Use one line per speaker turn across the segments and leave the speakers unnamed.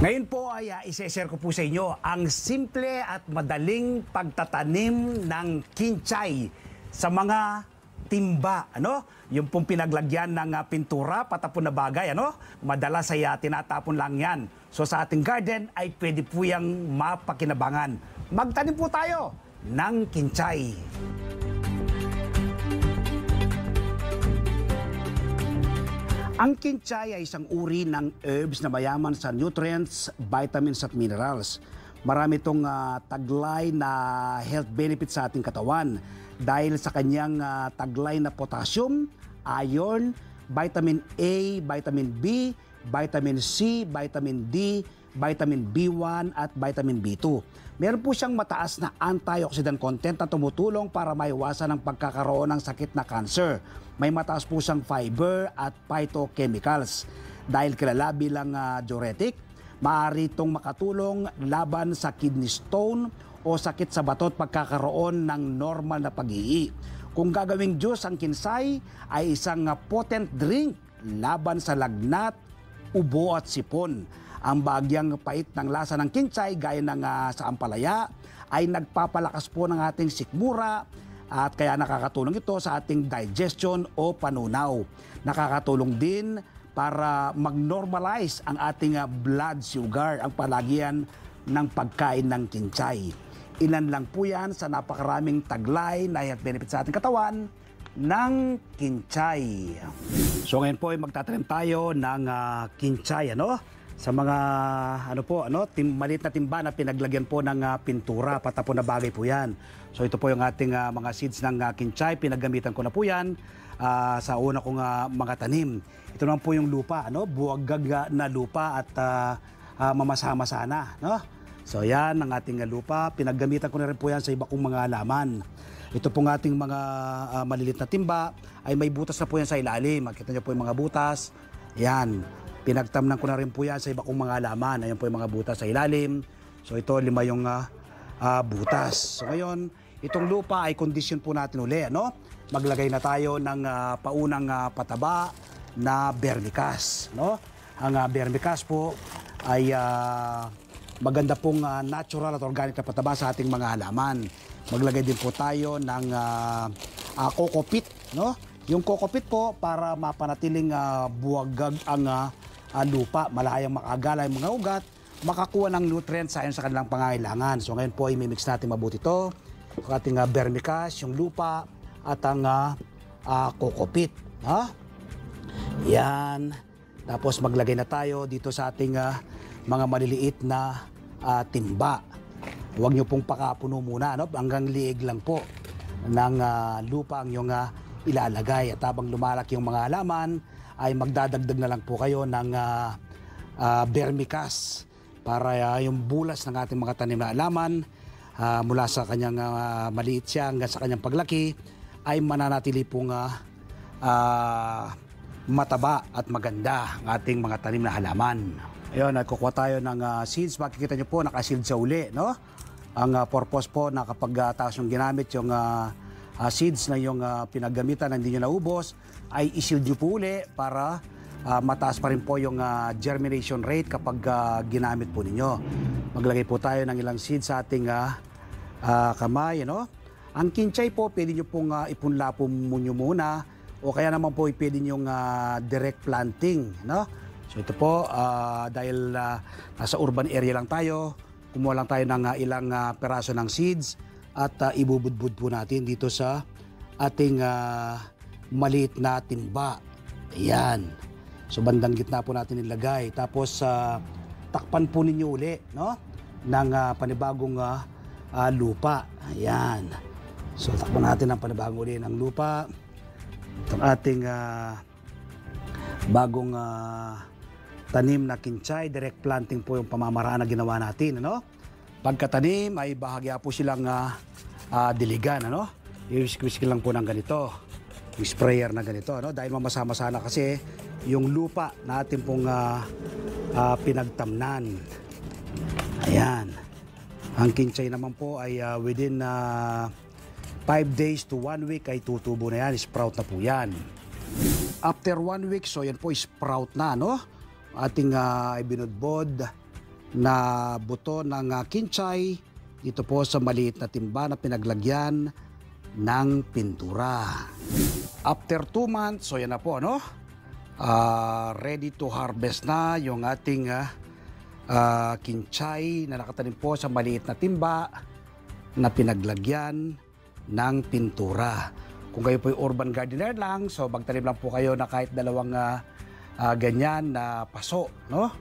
Ngayon po ay isi-share ko po sa inyo ang simple at madaling pagtatanim ng kinchay sa mga timba, ano? Yung pong pinaglagyan ng pintura, patapon na bagay, ano? Madalas ay tinatapon lang yan. So sa ating garden ay pwede po yang mapakinabangan. Magtanim po tayo ng kinchay. Ang kinchay ay isang uri ng herbs na mayaman sa nutrients, vitamins at minerals. Marami itong taglay na health benefits sa ating katawan dahil sa kanyang taglay na potassium, iron, vitamin A, vitamin B, vitamin C, vitamin D, vitamin B1 at vitamin B2. Meron po siyang mataas na antioxidant content na tumutulong para maiwasan ang pagkakaroon ng sakit na cancer. May mataas po siyang fiber at phytochemicals. Dahil kilala bilang diuretic, maaari itong makatulong laban sa kidney stone o sakit sa bato at pagkakaroon ng normal na pag-ihi. Kung gagawing juice ang kinchay ay isang potent drink laban sa lagnat, ubo at sipon. Ang bahagyang pait ng lasa ng kinchay gaya ng sa ampalaya ay nagpapalakas po ng ating sikmura at kaya nakakatulong ito sa ating digestion o panunaw. Nakakatulong din para mag-normalize ang ating blood sugar, ang palagyan ng pagkain ng kinchay. Ilan lang po yan sa napakaraming taglay na health benefits sa ating katawan ng kinchay. So ngayon po ay magtatanim tayo ng kinchay, ano? Sa mga maliit na timba na pinaglagyan po ng pintura, patapon na bagay po yan. So ito po yung ating mga seeds ng kinchay, pinagamitan ko na po yan sa una kong mga tanim. Ito naman po yung lupa, buwagag na lupa at mamasama sana. No? So yan ang ating lupa, pinagamitan ko na rin po yan sa iba kong mga halaman. Ito pong ating mga maliliit na timba ay may butas na po yan sa ilalim. Makita niyo po yung mga butas, yan. Pinagtamnan ko na rin po yan sa iba kong mga halaman. Ayan po yung mga butas sa ilalim. So ito, 5 yung butas. So ngayon, itong lupa ay condition po natin uli. No? Maglagay na tayo ng paunang pataba na vermicast. No? Ang vermicast po ay maganda pong natural at organic na pataba sa ating mga halaman. Maglagay din po tayo ng coco peat. No? Yung coco peat po para mapanatiling buwagag ang lupa, malayang makagala yung mga ugat, makakuha ng nutrients ayon sa kanilang pangangailangan. So ngayon po, i-mix natin mabuti ito. Ang ating vermicast, yung lupa, at ang coco peat. Yan. Tapos maglagay na tayo dito sa ating mga maliliit na timba. Huwag nyo pong pakapuno muna, hanggang liig lang po ng lupa ang yung ilalagay. At habang lumalaki yung mga halaman, ay magdadagdag na lang po kayo ng vermicast para yung bulas ng ating mga tanim na halaman mula sa kanyang maliit siya hanggang sa kanyang paglaki ay mananatili pong mataba at maganda ang ating mga tanim na halaman. Ayun, nagkukuha tayo ng seeds. Makikita nyo po, nakaseed sa uli. No? Ang purpose po na kapag taas yung ginamit yung seeds na yung pinagamitan na hindi nyo naubos, ay isild nyo po uli para mataas pa rin po yung germination rate kapag ginamit po ninyo. Maglagay po tayo ng ilang seeds sa ating kamay. Ang kinchay po, pwede nyo pong ipunla po nyo muna o kaya naman po pwede nyo direct planting. So ito po, dahil nasa urban area lang tayo, kumuha lang tayo ng ilang peraso ng seeds at ibubudbud po natin dito sa ating maliit na timba. Ayan. So bandang gitna po natin ilagay. Tapos takpan po ninyo uli ng panibagong lupa. Ayan. So takpan natin ng panibagong uli ng lupa. Itong ating bagong tanim na kinchay, direct planting po yung pamamaraan na ginawa natin. Pagkatanim ay bahagya po silang diligan. I-whisk lang po ng ganito. Yung sprayer na ganito. Dahil mamasama-sana kasi yung lupa natin pong pinagtamnan. Ayan. Ang kinchay naman po ay within 5 days to 1 week ay tutubo na yan. Sprout na po yan. After 1 week, so yan po sprout na. Ating ibinudbod na buto ng kinchay dito po sa maliit na timba na pinaglagyan ng pintura. After 2 months, so yan na po, no? Ready to harvest na yung ating kinchay na nakatanim po sa maliit na timba na pinaglagyan ng pintura. Kung kayo po yung urban gardener lang, so magtanim lang po kayo na kahit 2 ganyan na paso, no?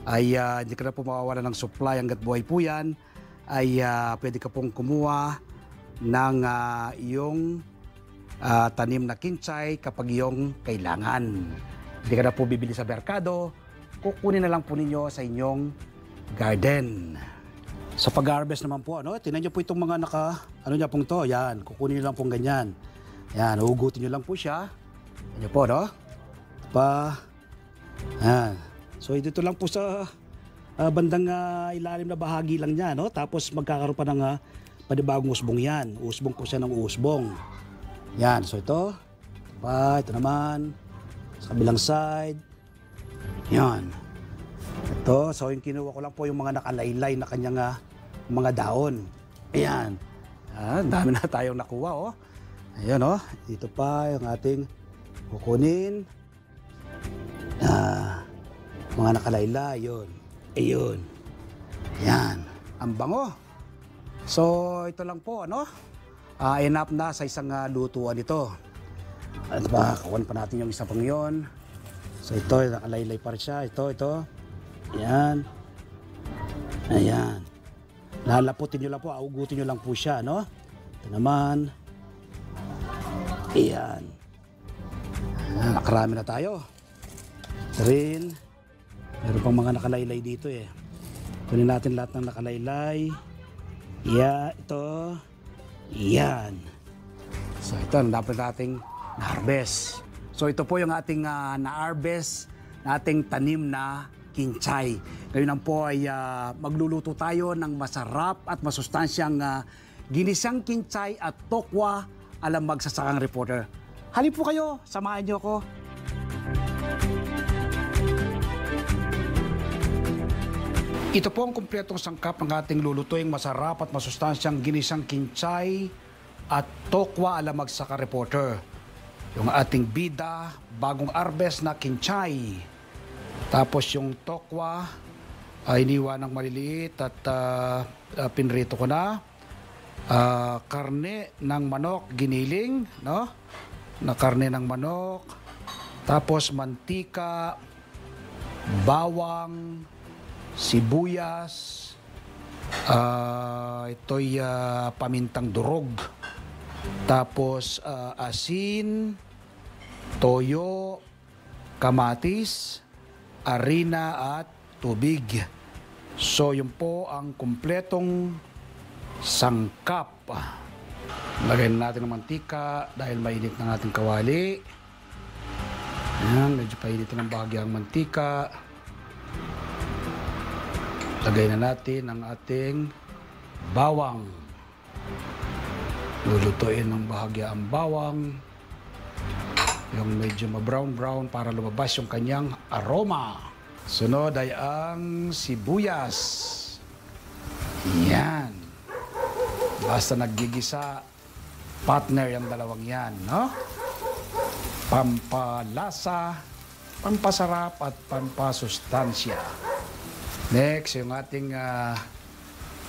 Ay hindi ka na po mawawala ng supply hanggat buhay po yan, ay pwede ka pong kumuha ng iyong tanim na kinchay kapag iyong kailangan. Hindi ka na po bibili sa merkado, kukunin na lang po ninyo sa inyong garden. Sa pag-harvest naman po, tingnan nyo po itong mga niya pong to, yan, kukunin nyo lang pong ganyan. Yan, hugutin nyo lang po siya. Yan po, no? Yan. So, dito lang po sa bandang ilalim na bahagi lang niya, no? Tapos magkakaroon pa ng panibagong usbong yan. Usbong po siya ng usbong. Yan, so ito naman, sa kabilang side. Yan. Ito, so yung kinuha ko lang po yung mga nakalaylay na kanyang mga daon. Ayan. Dami na tayong nakuha, oh. Ayan, oh. Dito pa yung ating kukunin. Mga nakalaylay, yun. Ayun. Ayan. Ang bango. So, ito lang po, enough na sa isang lutuan ito. Ano ba, kawan pa natin yung isa pang yun. So, ito, nakalaylay pa rin siya. Ito. Ayan. Ayan. Lalaputin nyo lang po, augutin nyo lang po siya, no? Ito naman. Ayan. Nakarami na tayo. Ito rin. Meron pang mga nakalaylay dito eh. Kunin natin lahat ng nakalaylay. Ito. Yan. So ito, dapat nating na-harvest. So ito po yung ating na-harvest, nating tanim na kinchay. Ngayon po ay magluluto tayo ng masarap at masustansyang ginisang kinchay at tokwa alam magsasakang reporter. Halip po kayo, samahan niyo ako. Ito po ang kumpletong sangkap ng ating lulutuing masarap at masustansyang ginisang kinchay at tokwa alam magsaka reporter. Yung ating bida, bagong harvest na kinchay. Tapos yung tokwa ay iniwan ng maliliit at pinrito ko na. Karne ng manok giniling, no? Na karne ng manok. Tapos mantika, bawang, sibuyas, ito'y pamintang durog, tapos asin, toyo, kamatis, harina at tubig. So yun po ang kumpletong sangkap. Lagyan natin ng mantika dahil mainit ng ating kawali. Ayan, medyo painit ng bahagi ang mantika. Lagay na natin ang ating bawang. Lulutuin ng bahagya ang bawang. Yung medyo ma-brown-brown para lumabas yung kanyang aroma. Sunod ay ang sibuyas. Yan. Basta naggigisa, partner yung dalawang yan, no? Pampalasa, pampasarap at pampasustansya. Next, yung ating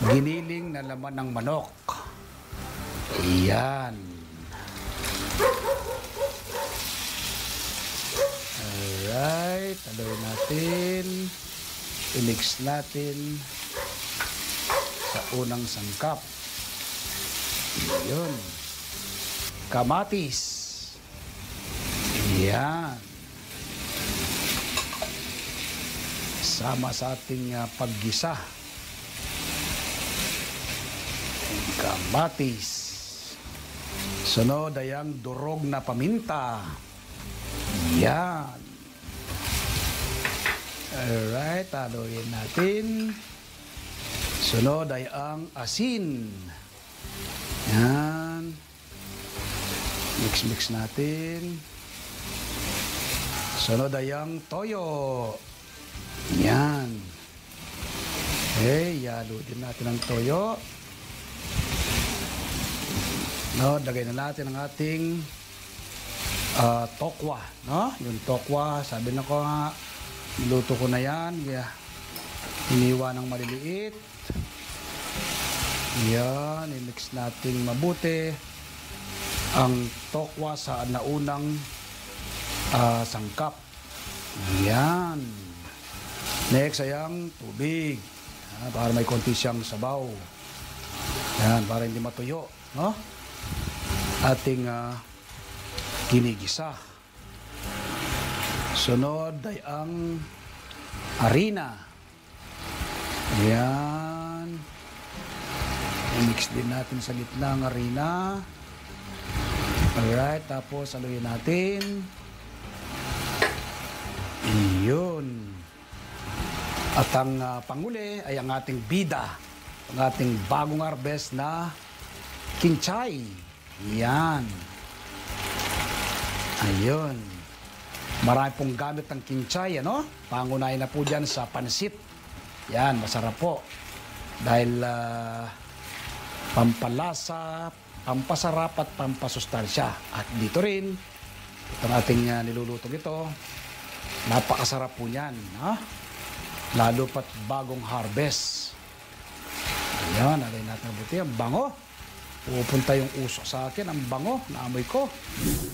giniling na laman ng manok. Ayan. Alright, haluin natin. I-mix natin sa unang sangkap. Ayan. Kamatis. Ayan. Sama sa ating paggisa. Kamatis. Sunod ay ang durog na paminta. Yan. Alright, haluin natin. Sunod ay ang asin. Yan. Mix-mix natin. Sunod ay ang toyo. Yan. Okay, yalo din natin ang toyo. No, lagay na natin ang ating tokwa, no? Yung tokwa, sabi na ko nga, niluto ko na yan. Yeah. Iniwa ng maliliit. Yan, i-mix natin mabuti ang tokwa sa naunang sangkap. Yan. Next ay ang tubig. Para may konti siyang sabaw. Yan, para hindi matuyo, no? Ating ginigisa. Sunod ay ang harina. Ayan. I-mix din natin sa gitna ang harina. Alright, tapos haluin natin. Iyon. At ang panguli ay ang ating bida. Ang ating bagong harvest na kinchay. Yan. Ayun. Marami pong gamit ng kinchay, ano? Pangunahin na po dyan sa pansit. Yan, masarap po. Dahil pampalasa, pampasarap at pampasustansya. At dito rin, itong ating nilulutong ito, napakasarap po yan. Ha? Lalo pat bagong harvest. Ayan, alay natin mabuti. Ang bango. Pupunta yung usok sa akin. Ang bango. Naamoy ko.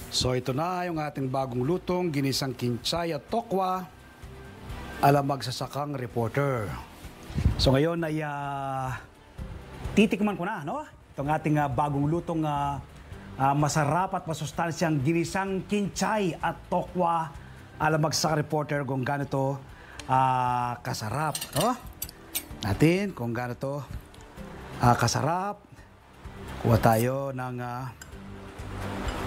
So ito na yung ating bagong lutong. Ginisang kinchay at tokwa. Alam magsasakang reporter. So ngayon ay titikman ko na, no? Itong ating bagong lutong masarap at masustansyang ginisang kinchay at tokwa. Alam magsasakang reporter kung gaano to kasarap, no? Natin kung gaano to kasarap. Kuha tayo ng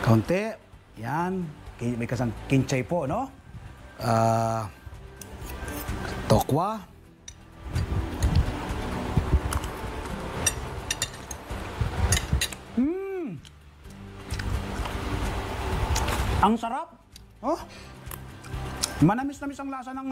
kaunti. Yan. May kasang kinchay po, no? Tokwa. Ang sarap. Oh. Manamis-namis ang lasa ng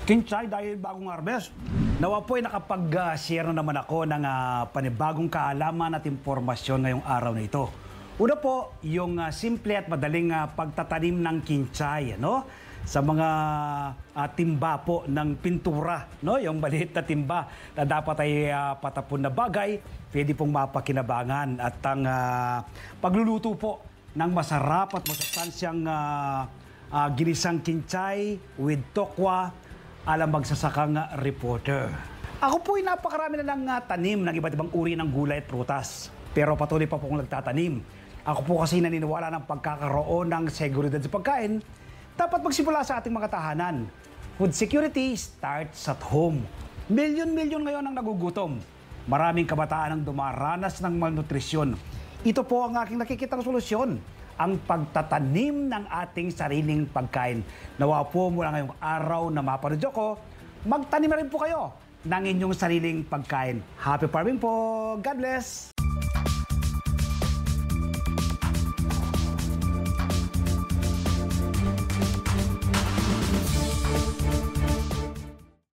kinchay dahil bagong harvest. Nawa po ay nakapag-share na naman ako ng panibagong kaalaman at impormasyon ngayong araw na ito. Una po, yung simple at madaling pagtatanim ng kinchay, no? Sa mga timba po ng pintura, no? Yung maliit na timba na dapat ay patapon na bagay, pwede pong mapakinabangan. At ang pagluluto po ng masarap at masustansyang ginisang kinchay with tokwa, alam magsasakang reporter. Ako po'y napakarami na lang tanim ng iba't ibang uri ng gulay at prutas. Pero patuloy pa po kung nagtatanim. Ako po kasi naniniwala ng pagkakaroon ng seguridad sa pagkain, dapat magsimula sa ating mga tahanan. Food security starts at home. Milyon-milyon ngayon ang nagugutom. Maraming kabataan ang dumaranas ng malnutrisyon. Ito po ang aking nakikitang solusyon. Ang pagtatanim ng ating sariling pagkain. Nawa po mula ngayong araw na mapanood ko, magtanim na rin po kayo ng inyong sariling pagkain. Happy farming po! God bless!